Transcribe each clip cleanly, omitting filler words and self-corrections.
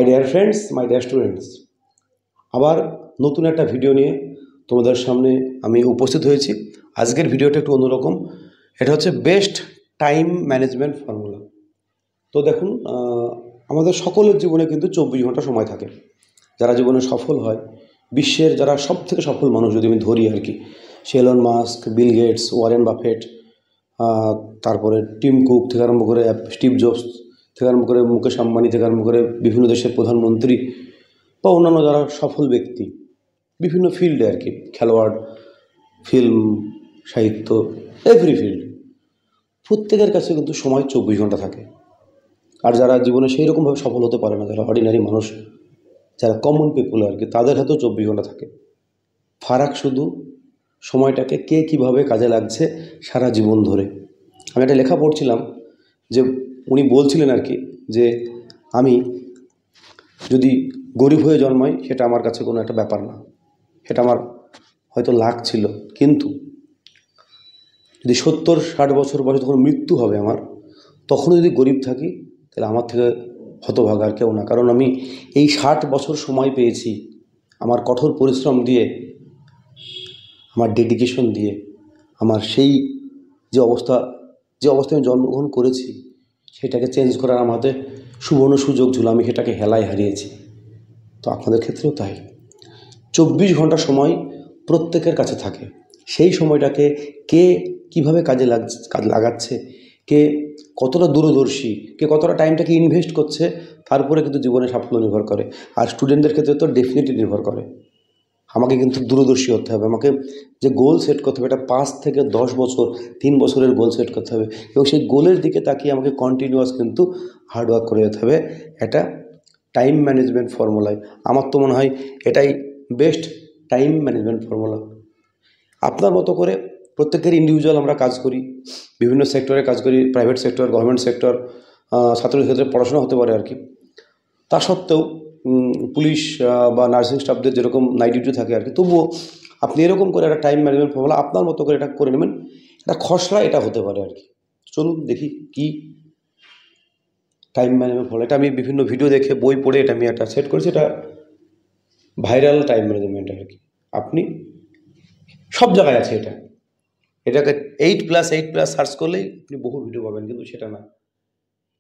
My dear friends, my dear students, আবার নতুন একটা ভিডিও নিয়ে তোমাদের সামনে আমি উপস্থিত হয়েছি। আজকের ভিডিওটা একটু অন্যরকম। এটা হচ্ছে বেস্ট টাইম ম্যানেজমেন্ট ফর্মুলা। তো দেখুন, আমাদের সকলের জীবনে কিন্তু 24 ঘন্টা সময় থাকে। যারা জীবনে সফল হয়, বিশ্বের যারা সব থেকে সফল মানুষ যদি আমি ধরি আর কি, Elon Musk, Bill Gates, Warren Buffett, তারপরে টিম কুক থেকে আরম্ভ করে স্টিভ জবস থেকে আরম্ভ করে মুকেশ আম্বানি থেকে আরম্ভ করে বিভিন্ন দেশের প্রধানমন্ত্রী বা অন্যান্য যারা সফল ব্যক্তি বিভিন্ন ফিল্ডে আর কি, খেলোয়াড়, ফিল্ম, সাহিত্য, এভরি ফিল্ড, প্রত্যেকের কাছে কিন্তু সময় 24 ঘন্টা থাকে। আর যারা জীবনে সেই রকমভাবে সফল হতে পারে না, যারা অর্ডিনারি মানুষ, যারা কমন পিপুল আর কি, তাদের হাতেও 24 ঘন্টা থাকে। ফারাক শুধু সময়টাকে কে কীভাবে কাজে লাগছে সারা জীবন ধরে। আমি একটা লেখা পড়ছিলাম যে উনি বলছিলেন আর কি, যে আমি যদি গরিব হয়ে জন্মাই সেটা আমার কাছে কোনো একটা ব্যাপার না, সেটা আমার হয়তো লাক ছিল, কিন্তু যদি 70-60 বছর বয়সে যখন মৃত্যু হবে আমার, তখনও যদি গরিব থাকি তাহলে আমার থেকে হতভাগা আর কেউ না। কারণ আমি এই 60 বছর সময় পেয়েছি আমার কঠোর পরিশ্রম দিয়ে, আমার ডেডিকেশন দিয়ে, আমার সেই যে অবস্থায় আমি জন্মগ্রহণ করেছি সেটাকে চেঞ্জ করার আমার হাতে সুবর্ণ সুযোগ ছিল, আমি সেটাকে হেলায় হারিয়েছি। তো আপনাদের ক্ষেত্রেও তাই। 24 ঘন্টা সময় প্রত্যেকের কাছে থাকে। সেই সময়টাকে কে কীভাবে কাজে লাগাচ্ছে, কে কতটা দূরদর্শী, কে কতটা টাইমটাকে ইনভেস্ট করছে, তার উপরে কিন্তু জীবনে সাফল্য নির্ভর করে। আর স্টুডেন্টদের ক্ষেত্রে তো ডেফিনেটলি নির্ভর করে। আমাকে কিন্তু দূরদর্শী হতে হবে, আমাকে যে গোল সেট করতে হবে, এটা 5 থেকে 10 বছর, 3 বছরের গোল সেট করতে হবে, এবং সেই গোলের দিকে তাকিয়ে আমাকে কন্টিনিউয়াস কিন্তু হার্ডওয়ার্ক করে যেতে হবে একটা টাইম ম্যানেজমেন্ট ফর্মুলায়। আমার তো মনে হয় এটাই বেস্ট টাইম ম্যানেজমেন্ট ফর্মুলা। আপনার মতো করে প্রত্যেকের ইন্ডিভিজুয়াল আমরা কাজ করি, বিভিন্ন সেক্টরে কাজ করি, প্রাইভেট সেক্টর, গভর্নমেন্ট সেক্টর, ছাত্রদের ক্ষেত্রে পড়াশোনা হতে পারে আর কি। তা সত্ত্বেও পুলিশ বা নার্সিং স্টাফদের যেরকম নাইট ডিউটি থাকে আর কি, তবুও আপনি এরকম করে একটা টাইম ম্যানেজমেন্ট ফর্মুলা আপনার মতো করে এটা করে নেবেন। একটা খসড়া এটা হতে পারে আর কি। চলুন দেখি কি টাইম ম্যানেজমেন্ট ফর্মুলা। এটা আমি বিভিন্ন ভিডিও দেখে, বই পড়ে এটা আমি একটা সেট করেছি। এটা ভাইরাল টাইম ম্যানেজমেন্ট আর কি। আপনি সব জায়গায় আছে এটা। এটাকে 8+8+ সার্চ করলেই আপনি বহু ভিডিও পাবেন, কিন্তু সেটা না।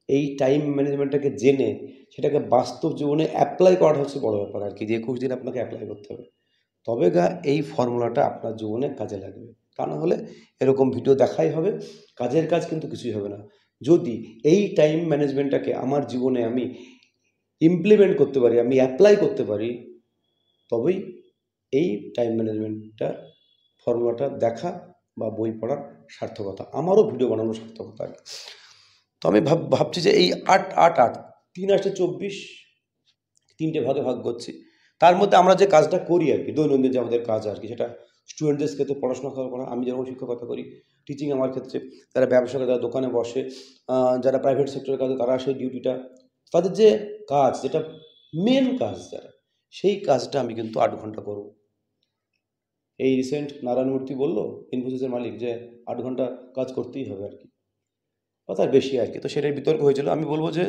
এই টাইম ম্যানেজমেন্টটাকে জেনে সেটাকে বাস্তব জীবনে অ্যাপ্লাই করাটা হচ্ছে বড় ব্যাপার আর কি, যে 21 দিন আপনাকে অ্যাপ্লাই করতে হবে। তবে এই ফর্মুলাটা আপনার জীবনে কাজে লাগবে। তা না হলে এরকম ভিডিও দেখাই হবে, কাজের কাজ কিন্তু কিছুই হবে না। যদি এই টাইম ম্যানেজমেন্টটাকে আমার জীবনে আমি ইমপ্লিমেন্ট করতে পারি, আমি অ্যাপ্লাই করতে পারি, তবেই এই টাইম ম্যানেজমেন্টটা ফর্মুলাটা দেখা বা বই পড়ার সার্থকতা, আমারও ভিডিও বানানোর সার্থকতা আর কি। তো আমি ভাবছি যে এই 8-8-8 3 8 24 তিনটে ভাগে ভাগ করছি। তার মধ্যে আমরা যে কাজটা করি আর কি, দৈনন্দিন যে আমাদের কাজ আর কি, সেটা স্টুডেন্টদের ক্ষেত্রে পড়াশোনা করা, আমি যেরকম শিক্ষকতা করি, টিচিং আমার ক্ষেত্রে, যারা ব্যবসা করে, যারা দোকানে বসে, যারা প্রাইভেট সেক্টরের কাজে, তারা সেই ডিউটিটা, তাদের যে কাজ, যেটা মেন কাজ যারা, সেই কাজটা আমি কিন্তু 8 ঘন্টা করব। এই রিসেন্ট নারায়ণ মূর্তি বললো, ইনফোসিসের মালিক, যে 8 ঘন্টা কাজ করতেই হবে আর কি, বা তার বেশি আর কি। তো সেটাই বিতর্ক হয়েছিল। আমি বলবো যে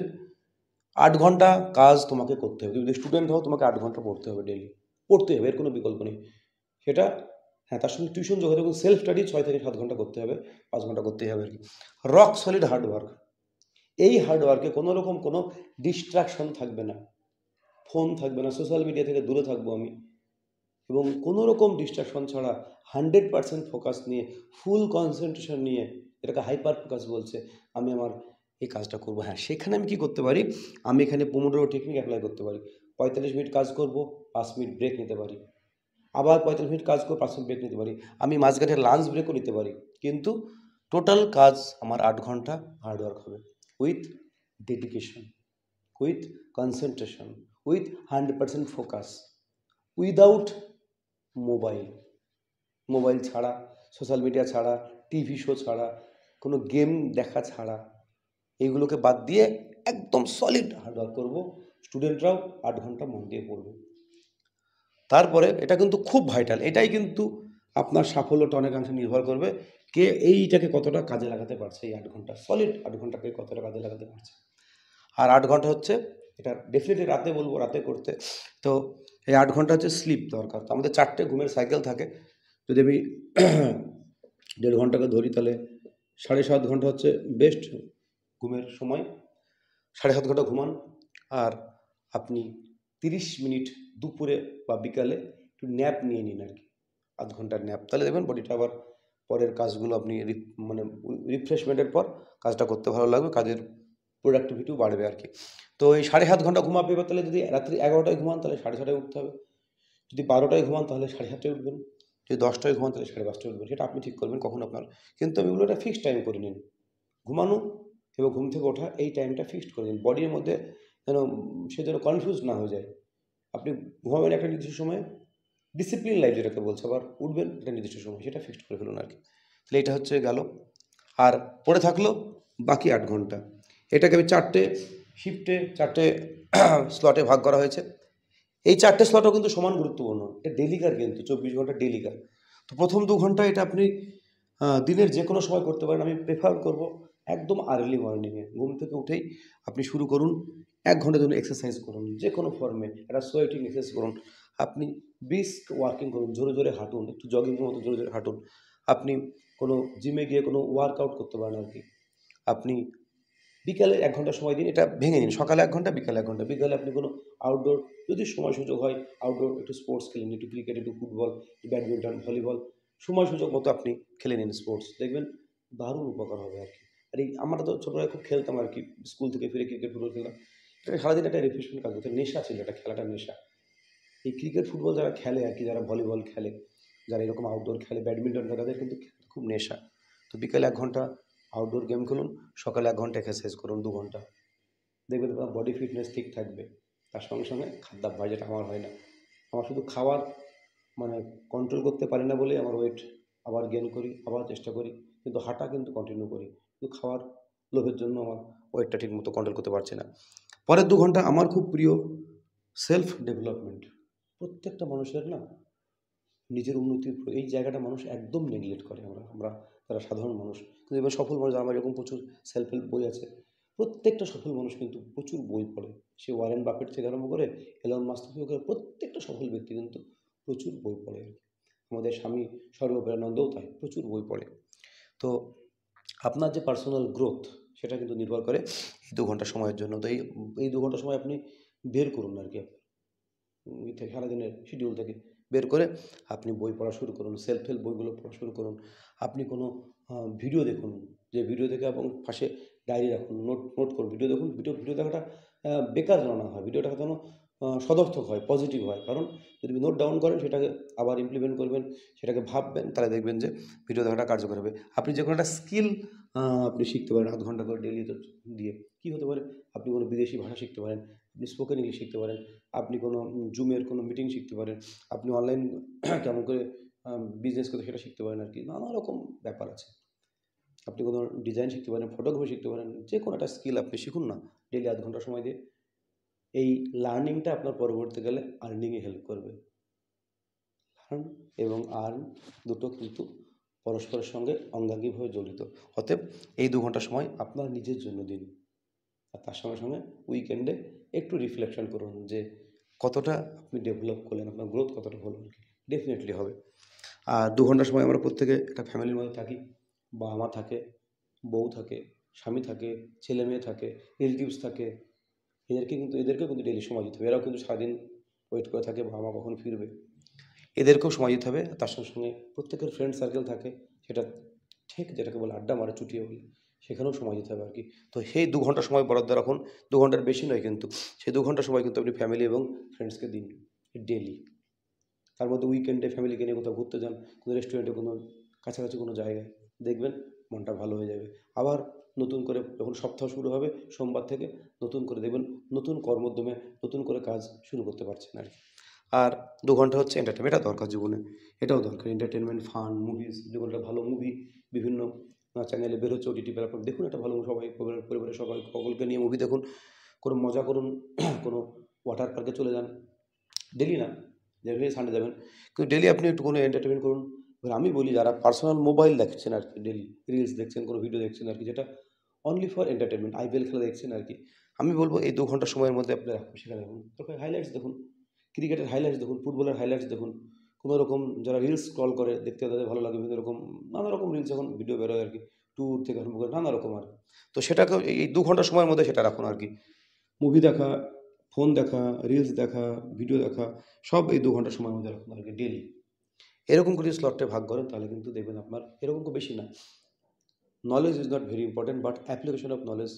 8 ঘন্টা কাজ তোমাকে করতে হবে। তুমি যদি স্টুডেন্ট হও, তোমাকে 8 ঘন্টা পড়তে হবে, ডেইলি পড়তে হবে, এর কোনো বিকল্প নেই। সেটা হ্যাঁ, তার সঙ্গে টিউশন যোগ এবং সেলফ স্টাডি 6 থেকে 7 ঘন্টা করতে হবে, 5 ঘন্টা করতেই হবে আর কি। Rock solid hard work. এই হার্ডওয়ার্কে কোনো রকম কোনো ডিস্ট্রাকশন থাকবে না, ফোন থাকবে না, সোশ্যাল মিডিয়া থেকে দূরে থাকবো আমি, এবং কোনো রকম ডিস্ট্রাকশন ছাড়া 100% ফোকাস নিয়ে, ফুল কনসেন্ট্রেশন নিয়ে, এটাকে হাইপার ফোকাস বলছে, আমি আমার এই কাজটা করবো। হ্যাঁ, সেখানে আমি কি করতে পারি, আমি এখানে পোমোডোরো টেকনিক অ্যাপ্লাই করতে পারি। 45 মিনিট কাজ করব, 5 মিনিট ব্রেক নিতে পারি, আবার 45 মিনিট কাজ করব, 5 মিনিট ব্রেক নিতে পারি, আমি মাঝখানে লাঞ্চ ব্রেকও নিতে পারি, কিন্তু টোটাল কাজ আমার 8 ঘন্টা হার্ডওয়ার্ক হবে, with dedication, with concentration, with 100% focus, without mobile ছাড়া, সোশ্যাল মিডিয়া ছাড়া, টিভি শো ছাড়া, কোনো গেম দেখা ছাড়া, এইগুলোকে বাদ দিয়ে একদম সলিড হার্ডওয়ার্ক করব। স্টুডেন্টরাও 8 ঘন্টা মন দিয়ে পড়বে। তারপরে এটা কিন্তু খুব ভাইটাল, এটাই কিন্তু আপনার সাফল্যটা অনেকাংশে নির্ভর করবে, কে এইটাকে কতটা কাজে লাগাতে পারছে। এই 8 ঘন্টা সলিড 8 ঘন্টাকে কতটা কাজে লাগাতে পারছে। আর 8 ঘন্টা হচ্ছে এটা ডেফিনেটলি রাতে বলবো, রাতে করতে। তো এই 8 ঘন্টা হচ্ছে স্লিপ দরকার। তো আমাদের 4টে ঘুমের সাইকেল থাকে। যদি আমি 1.5 ঘন্টাকে ধরি, তাহলে 7.5 ঘন্টা হচ্ছে বেস্ট ঘুমের সময়। 7.5 ঘন্টা ঘুমান, আর আপনি 30 মিনিট দুপুরে বা বিকালে একটু ন্যাপ নিয়ে নিন আর কি, আধ ঘন্টার ন্যাপ। তাহলে দেখবেন বডিটা আবার পরের কাজগুলো আপনি মানে রিফ্রেশমেন্টের পর কাজটা করতে ভালো লাগবে, কাজের প্রোডাক্টিভিটিও বাড়বে আর কি। তো এই 7.5 ঘন্টা ঘুমাবে। এবার তাহলে যদি রাত্রি 11টায় ঘুমান তাহলে 7:30টায় উঠতে হবে, যদি 12টায় ঘুমান তাহলে 7:30টায় উঠবেন, যদি 10টায় ঘুমান তাহলে 5:30টায় উঠবেন। সেটা আপনি ঠিক করবেন কখন আপনার, কিন্তু আমি বলবো একটা ফিক্সড টাইম করে নিন ঘুমানো এবং ঘুম থেকে ওঠা, এই টাইমটা ফিক্সড করে দিন। বডির মধ্যে যেন সে যেন কনফিউজ না হয়ে যায়। আপনি ঘুমাবেন একটা নির্দিষ্ট সময়ে, ডিসিপ্লিন লাইফ যেটাকে বলছে, আবার উঠবেন একটা নির্দিষ্ট সময়, সেটা ফিক্সড করে ফেলুন আর কি। তাহলে এটা হচ্ছে গেল। আর পড়ে থাকলো বাকি 8 ঘন্টা। এটাকে আমি 4টে শিফটে 4টে স্লটে ভাগ করা হয়েছে। এই 4টে স্লটও কিন্তু সমান গুরুত্বপূর্ণ। এটা ডেলিকার, কিন্তু 24 ঘন্টা ডেলিকার। তো প্রথম 2 ঘন্টা এটা আপনি দিনের যে কোনো সময় করতে পারেন। আমি প্রেফার করব একদম আর্লি মর্নিংয়ে, ঘুম থেকে উঠেই আপনি শুরু করুন। 1 ঘন্টার জন্য এক্সারসাইজ করুন, যে কোনো ফর্মে একটা সোয়েটিং এক্সারসাইজ করুন। আপনি ব্রিস্ক ওয়াকিং করুন, জোরে জোরে হাঁটুন, একটু জগিংয়ের মতো জোরে জোরে হাঁটুন। আপনি কোনো জিমে গিয়ে কোনো ওয়ার্কআউট করতে পারেন আর কি। আপনি বিকালে 1 ঘন্টা সময় দিন, এটা ভেঙে নিন, সকালে 1 ঘন্টা, বিকালে 1 ঘন্টা। বিকালে আপনি কোনো আউটডোর, যদি সময় সুযোগ হয় আউটডোর একটু স্পোর্টস খেলেন, একটু ক্রিকেট, একটু ফুটবল, একটু ব্যাডমিন্টন, ভলিবল, সময় সুযোগ মতো আপনি খেলে নিন স্পোর্টস, দেখবেন দারুণ উপকার হবে আর কি। আর এই আমরা তো ছোটবেলায় খুব খেলতাম আর কি, স্কুল থেকে ফিরে ক্রিকেট ফুটবল খেলতাম। এটা সারাদিন একটা রিফ্রেশমেন্ট কাজ করতো, নেশা ছিল, এটা খেলাটার নেশা। এই ক্রিকেট ফুটবল যারা খেলে আর কি, যারা ভলিবল খেলে, যারা এরকম আউটডোর খেলে, ব্যাডমিন্টন খেলে, তাদের কিন্তু খুব নেশা। তো বিকেলে 1 ঘন্টা আউটডোর গেম খেলুন, সকালে 1 ঘন্টা এক্সারসাইজ করুন 2 ঘন্টা, দেখবেন তোমার বডি ফিটনেস ঠিক থাকবে। তার সঙ্গে সঙ্গে খাদ্যাভ্যাস, যেটা আমার হয় না। আমার শুধু খাওয়ার মানে কন্ট্রোল করতে পারি না বলেই আমার ওয়েট আবার গেইন করি, আবার চেষ্টা করি, কিন্তু হাঁটা কিন্তু কন্টিনিউ করি। কিন্তু খাওয়ার লোভের জন্য আমার ওয়েটটা ঠিকমতো কন্ট্রোল করতে পারছি না। পরের 2 ঘন্টা আমার খুব প্রিয় সেলফ ডেভেলপমেন্ট। প্রত্যেকটা মানুষের না নিজের উন্নতির এই জায়গাটা মানুষ একদম নেগলেক্ট করে। আমরা আমরা যারা সাধারণ মানুষ, কিন্তু এবার সফল মানুষ, আমার এরকম প্রচুর সেলফ হেল্প বই আছে। প্রত্যেকটা সফল মানুষ কিন্তু প্রচুর বই পড়ে। সে ওয়ারেন বাফেট থেকে আরম্ভ করে এলন মাস্ক থেকে করে প্রত্যেকটা সফল ব্যক্তি কিন্তু প্রচুর বই পড়ে আর কি। আমাদের স্বামী সর্বপ্রেরানন্দও তাই, প্রচুর বই পড়ে। তো আপনার যে পার্সোনাল গ্রোথ, সেটা কিন্তু নির্ভর করে এই 2 ঘন্টা সময়ের জন্য। তো এই 2 ঘন্টা সময় আপনি বের করুন আর কি, থেকে সারাদিনের শিডিউল থেকে বের করে আপনি বই পড়া শুরু করুন, সেলফ হেল্প বইগুলো পড়া শুরু করুন। আপনি কোনো ভিডিও দেখুন, যে ভিডিও দেখে, এবং পাশে ডায়েরি রাখুন, নোট নোট করুন। ভিডিও দেখুন, ভিডিও ভিডিও দেখাটা বেকার যেন না হয়, ভিডিও দেখা যেন সদর্থক হয়, পজিটিভ হয়। কারণ যদি নোট ডাউন করেন, সেটাকে আবার ইমপ্লিমেন্ট করবেন, সেটাকে ভাববেন, তাহলে দেখবেন যে ভিডিও দেখাটা কার্যকর হবে। আপনি যে কোনো একটা স্কিল আপনি শিখতে পারেন 0.5 ঘন্টা করে ডেইলি দিয়ে। কী হতে পারে? আপনি কোনো বিদেশি ভাষা শিখতে পারেন, আপনি স্পোকেন ইংলিশ শিখতে পারেন, আপনি কোনো জুমের কোনো মিটিং শিখতে পারেন, আপনি অনলাইন কেমন করে বিজনেস করতে সেটা শিখতে পারেন আর কি। নানা রকম ব্যাপার আছে। আপনি কোনো ডিজাইন শিখতে পারেন, ফটোগ্রাফি শিখতে পারেন, যে কোনো একটা স্কিল আপনি শিখুন না ডেইলি 0.5 ঘন্টা সময় দিয়ে। এই লার্নিংটা আপনার পরবর্তীকালে আর্নিংয়ে হেল্প করবে। লার্ন এবং আর্ন দুটো কিন্তু পরস্পরের সঙ্গে অঙ্গাঙ্গিভাবে জড়িত। অতএব এই 2 ঘন্টা সময় আপনার নিজের জন্য দিন। আর তার সঙ্গে সঙ্গে উইকেন্ডে একটু রিফ্লেকশন করুন যে কতটা আপনি ডেভেলপ করলেন, আপনার গ্রোথ কতটা হলো আর কি। ডেফিনেটলি হবে। আর 2 ঘন্টা সময় আমরা প্রত্যেকে একটা ফ্যামিলির মধ্যে থাকি। বাবা মা থাকে, বউ থাকে, স্বামী থাকে, ছেলে মেয়ে থাকে, রিলেটিভস থাকে। এদেরকেও কিন্তু ডেইলি সময় দিতে হবে। এরাও কিন্তু সারাদিন ওয়েট করে থাকে বাবা মা কখন ফিরবে। এদেরকেও সময় দিতে হবে। তার সঙ্গে সঙ্গে প্রত্যেকের ফ্রেন্ড সার্কেল থাকে, সেটা ঠিক যেটাকে বলে আড্ডা মারা, চুটিয়ে বলে, সেখানেও সময় দিতে হবে আর কি। তো সেই 2 ঘন্টা সময় বরাদ্দ রাখুন। 2 ঘন্টার বেশি নয় কিন্তু। সেই 2 ঘন্টা সময় কিন্তু আপনি ফ্যামিলি এবং ফ্রেন্ডসকে দিন ডেইলি। তার মধ্যে উইকেন্ডে ফ্যামিলিকে নিয়ে কোথাও ঘুরতে যান, কোনো রেস্টুরেন্টে, কোনো কাছাকাছি কোনো জায়গায়, দেখবেন মনটা ভালো হয়ে যাবে। আবার নতুন করে যখন সপ্তাহ শুরু হবে সোমবার থেকে, নতুন করে দেখবেন নতুন কর্মোদ্যমে নতুন করে কাজ শুরু করতে পারছেন আর কি। আর 2 ঘন্টা হচ্ছে এন্টারটেনমেন্ট, এটা দরকার জীবনে, এটাও দরকার। এন্টারটেনমেন্ট, ফান, মুভিজ, যেগুলো একটা ভালো মুভি বিভিন্ন চ্যানেলে বের হচ্ছে, ওটিটি প্ল্যাটফর্ম, দেখুন একটা ভালো সবাই পরিবারের সবাই সকলকে নিয়ে মুভি দেখুন, কোনো মজা করুন, কোনো ওয়াটার পার্কে চলে যান। ডেলি না, ডেলি সানডে যাবেন, কিন্তু ডেলি আপনি একটু কোনো এন্টারটেনমেন্ট করুন। এবার আমি বলি, যারা পার্সোনাল মোবাইল দেখছেন আর কি, ডেলি রিলস দেখছেন, কোনো ভিডিও দেখছেন আর কি, যেটা অনলি ফর এন্টারটেনমেন্ট, আইপিএল খেলা দেখছেন আর কি, আমি বলবো এই 2 ঘন্টা সময়ের মধ্যে আপনি সেখানে দেখুন, তারপরে হাইলাইটস দেখুন, ক্রিকেটের হাইলাইটস দেখুন, ফুটবলের হাইলাইটস দেখুন, কোনো রকম যারা রিলস স্ক্রল করে দেখতে তাদের ভালো লাগে, বিভিন্ন রকম নানা রকম রিলস এখন ভিডিও বেরোয় আর কি, ট্যুর থেকে আরম্ভ করে নানা রকম আর কি। তো সেটাকে এই 2 ঘন্টা সময়ের মধ্যে সেটা রাখুন আর কি। মুভি দেখা, ফোন দেখা, রিলস দেখা, ভিডিও দেখা, সব এই 2 ঘন্টা সময়ের মধ্যে রাখুন আর কি ডেলি। এরকম করে স্লটে ভাগ করেন তাহলে কিন্তু দেখবেন আপনার এরকম খুব বেশি না। Knowledge is not very important, but application of knowledge,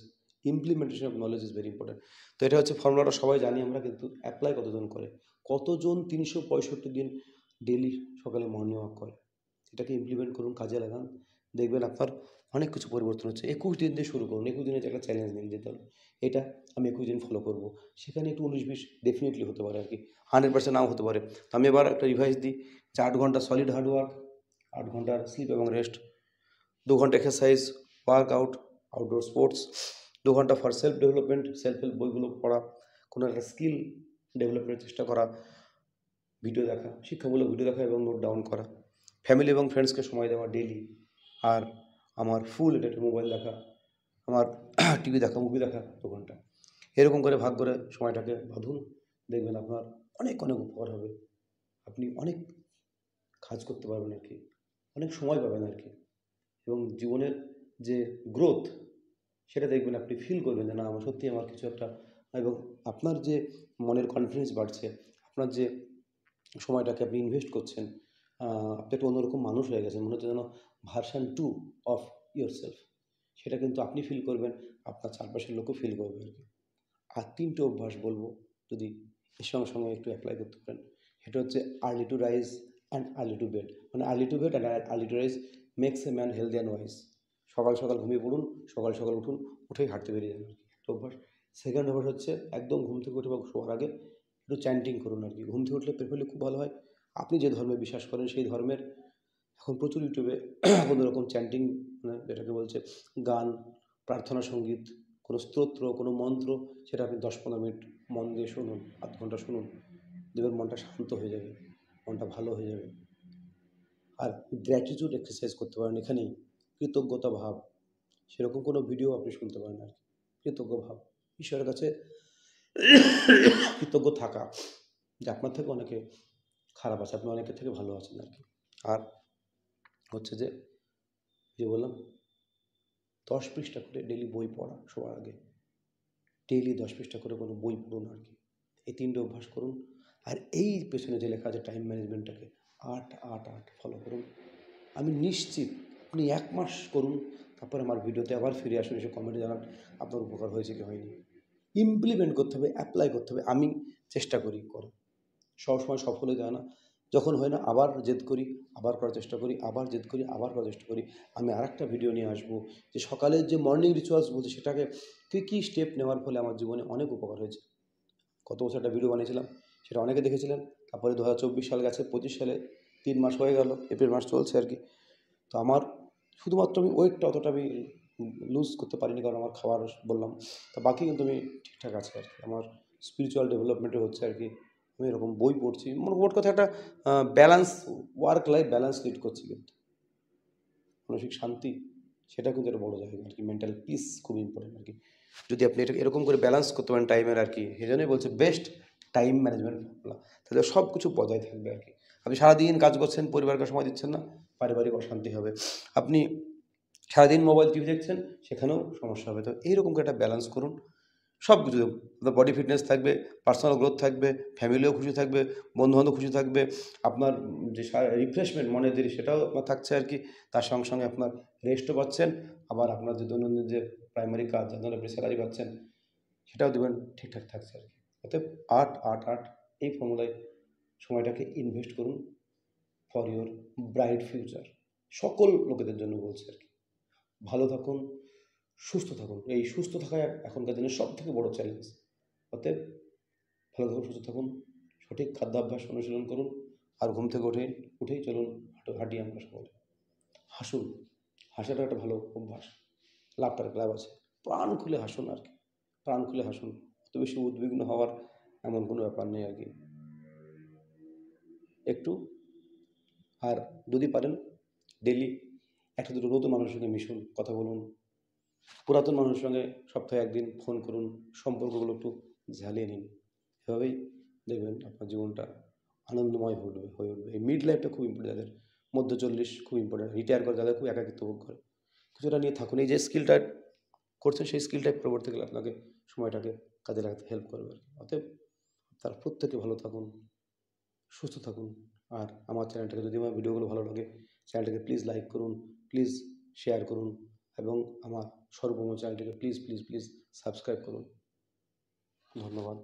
implementation of knowledge is very important. তো এটা হচ্ছে ফর্মুলাটা সবাই জানি আমরা, কিন্তু অ্যাপ্লাই কতজন করে? কতজন 365 দিন ডেলি সকালে মর্নিং ওয়াক করে? এটাকে ইমপ্লিমেন্ট করুন, কাজে লাগান, দেখবেন আপনার অনেক কিছু পরিবর্তন হচ্ছে। 21 দিন দিয়ে শুরু করুন, 21 দিনের একটা চ্যালেঞ্জ নিন যেতে হবে, এটা আমি 21 দিন ফলো করব। সেখানে একটু 19-20 ডেফিনেটলি হতে পারে আর কি, 100% নাও হতে পারে। তো আমি এবার একটা রিভাইজ দিই যে 8 ঘন্টা সলিড হার্ড ওয়ার্ক, 8 ঘন্টার স্লিপ এবং রেস্ট, 2 ঘন্টা এক্সারসাইজ, ওয়ার্কআউট, আউটডোর স্পোর্টস, 2 ঘন্টা for self development, self help বইগুলো পড়া, কোনো একটা স্কিল ডেভেলপমেন্টের চেষ্টা করা, ভিডিও দেখা, শিক্ষামূলক ভিডিও দেখা এবং নোট ডাউন করা, ফ্যামিলি এবং ফ্রেন্ডসকে সময় দেওয়া ডেলি, আর আমার ফুল এটা মোবাইল দেখা, আমার টিভি দেখা, মুভি দেখা 2 ঘন্টা, এরকম করে ভাগ করে সময়টাকে বাঁধুন। দেখবেন আপনার অনেক অনেক উপকার হবে, আপনি অনেক কাজ করতে পারবেন আর কি, অনেক সময় পাবেন আর কি, এবং জীবনের যে গ্রোথ সেটা দেখবেন, আপনি ফিল করবেন যে না আমার সত্যি আমার কিছু একটা, এবং আপনার যে মনের কনফিডেন্স বাড়ছে, আপনার যে সময়টাকে আপনি ইনভেস্ট করছেন, আপনি একটা অন্যরকম মানুষ হয়ে গেছেন, মনে হচ্ছে যেন ভার্সন 2 অফ ইয়োর সেলফ, সেটা কিন্তু আপনি ফিল করবেন, আপনার চারপাশের লোকও ফিল করবে আর কি। আর 3টে অভ্যাস বলবো, যদি এর সঙ্গে সঙ্গে একটু অ্যাপ্লাই করতে পারেন, সেটা হচ্ছে early to rise and early to bed, মানে early to bed and early to rise makes a man healthy and wise. সকাল সকাল ঘুমিয়ে পড়ুন, সকাল সকাল উঠুন, উঠেই হাঁটতে বেরিয়ে যান আর কি, একটা অভ্যাস। সেকেন্ড অভ্যাস হচ্ছে একদম ঘুম থেকে উঠে বা শোয়ার আগে একটু চ্যান্টিং করুন আর কি, ঘুম থেকে উঠলে প্রেফারলি খুব ভালো হয়। আপনি যে ধর্মে বিশ্বাস করেন সেই ধর্মের এখন প্রচুর ইউটিউবে কোনো রকম চ্যান্টিং, মানে যেটাকে বলছে গান, প্রার্থনা সঙ্গীত, কোনো স্তোত্র, কোনো মন্ত্র, সেটা আপনি 10-15 মিনিট মন দিয়ে শুনুন, আধ ঘন্টা শুনুন, দেখবেন মনটা শান্ত হয়ে যাবে, মনটা ভালো হয়ে যাবে। আর গ্র্যাটিটিউড এক্সারসাইজ করতে পারেন এখানেই, কৃতজ্ঞতা ভাব, সেরকম কোনো ভিডিও আপনি শুনতে পারেন আর কি, কৃতজ্ঞ ভাব, ঈশ্বরের কাছে কৃতজ্ঞ থাকা যে আপনার থেকে অনেকে খারাপ আছে, আপনি অনেকের থেকে ভালো আছেন আর কি। আর হচ্ছে যে, যে বললাম 10 পৃষ্ঠা করে ডেলি বই পড়া শোয়ার আগে, ডেইলি 10 পৃষ্ঠা করে কোনো বই পড়ুন আর কি, এই 3টে অভ্যাস করুন। আর এই পেছনে যে লেখা আছে টাইম ম্যানেজমেন্টটাকে 8-8-8 ফলো করুন। আমি নিশ্চিত আপনি 1 মাস করুন, তারপরে আমার ভিডিওতে আবার ফিরে আসুন, এসে কমেন্টে জানান আপনার উপকার হয়েছে কি হয়নি। ইমপ্লিমেন্ট করতে হবে, অ্যাপ্লাই করতে হবে, আমি চেষ্টা করি করো, সবসময় সফল হয়ে যায় না, যখন হয় না আবার জেদ করি, আবার করার চেষ্টা করি, আবার জেদ করি, আবার করার চেষ্টা করি। আমি আরেকটা ভিডিও নিয়ে আসবো যে সকালের যে মর্নিং রিচুয়ালস বলছি, সেটাকে কী কী স্টেপ নেওয়ার ফলে আমার জীবনে অনেক উপকার হয়েছে। গত বছর একটা ভিডিও বানিয়েছিলাম, সেটা অনেকে দেখেছিলেন। তারপরে 2024 সাল গেছে, 25 সালে 3 মাস হয়ে গেল, এপ্রিল মাস চলছে আর কি। তো আমার শুধুমাত্র আমি ওয়েটটা অতটা আমি লুজ করতে পারিনি, কারণ আমার খাবার বললাম, তা বাকি কিন্তু আমি ঠিকঠাক আছে আর কি, আমার স্পিরিচুয়াল ডেভেলপমেন্টও হচ্ছে আর কি, আমি এরকম বই পড়ছি, মোট কথা একটা balance, work life balance lead করছি, কিন্তু মানসিক শান্তি, সেটা কিন্তু একটা বড় জায়গা আর কি, মেন্টাল পিস খুব ইম্পর্টেন্ট আর কি। যদি আপনি এটা এরকম করে ব্যালেন্স করতে পারেন টাইমের আর কি, সেই জন্যই বলছে বেস্ট টাইম ম্যানেজমেন্ট ফর্মুলা, তাহলে সব কিছু বজায় থাকবে আর কি। আপনি সারাদিন কাজ করছেন, পরিবারকে সময় দিচ্ছেন না, পারিবারিক অশান্তি হবে। আপনি সারাদিন মোবাইল টিভি দেখছেন, সেখানেও সমস্যা হবে। তো এইরকম করে একটা ব্যালেন্স করুন, সব কিছু আপনার বডি ফিটনেস থাকবে, পার্সোনাল গ্রোথ থাকবে, ফ্যামিলিও খুশি থাকবে, বন্ধুবান্ধব খুশি থাকবে, আপনার যে রিফ্রেশমেন্ট মনের যে সেটাও আপনার থাকছে আর কি, তার সঙ্গে সঙ্গে আপনার রেস্টও পাচ্ছেন, আবার আপনার যে দৈনন্দিন যে প্রাইমারি কাজ, যার জন্য আপনি স্যালারি পাচ্ছেন, সেটাও দেবেন ঠিকঠাক থাকছে আর কি। অতএব 8-8-8 এই ফর্মুলায় সময়টাকে ইনভেস্ট করুন ফর ইউর ব্রাইট ফিউচার। সকল লোকেদের জন্য বলছি আর কি, ভালো থাকুন, সুস্থ থাকুন, এই সুস্থ থাকা এখনকার দিনের সব থেকে বড় চ্যালেঞ্জ। অতএব ভালো থাকুন, সুস্থ থাকুন, সঠিক খাদ্যাভ্যাস অনুশীলন করুন, আর ঘুম থেকে উঠেই চলুন হাঁটি আমরা সকলে, হাসুন, হাসাটা একটা ভালো অভ্যাস, লাফটার ক্লাব আছে, প্রাণ খুলে হাসুন আর কি, প্রাণ খুলে হাসুন, অত বেশি উদ্বিগ্ন হওয়ার এমন কোনো ব্যাপার নেই আর কি, একটু। আর যদি পারেন ডেলি একটা দুটো নতুন মানুষের সঙ্গে মিশুন, কথা বলুন, পুরাতন মানুষের সঙ্গে সপ্তাহে একদিন ফোন করুন, সম্পর্কগুলো একটু ঝালিয়ে নিন। এভাবেই দেখবেন আপনার জীবনটা আনন্দময় হয়ে উঠবে। এই মিড লাইফটা খুব ইম্পর্টেন্ট, যাদের মধ্য 40 খুব ইম্পর্টেন্ট, রিটায়ার করে যাদের খুব একাকিত্ব ভোগ করে, কিছুটা নিয়ে থাকুন। এই যে স্কিলটা করছেন সেই স্কিলটা পরবর্তী গেলে আপনাকে সময়টাকে কাজে লাগাতে হেল্প করবে আর কি। অতএব তার প্রত্যেকে ভালো থাকুন, সুস্থ থাকুন। আর আমার চ্যানেলটাকে, যদি আমার ভিডিওগুলো ভালো লাগে, চ্যানেলটাকে প্লিজ লাইক করুন, প্লিজ শেয়ার করুন, এবং আমার সর্বময় চ্যানেলটিকে প্লিজ প্লিজ প্লিজ সাবস্ক্রাইব করুন। ধন্যবাদ।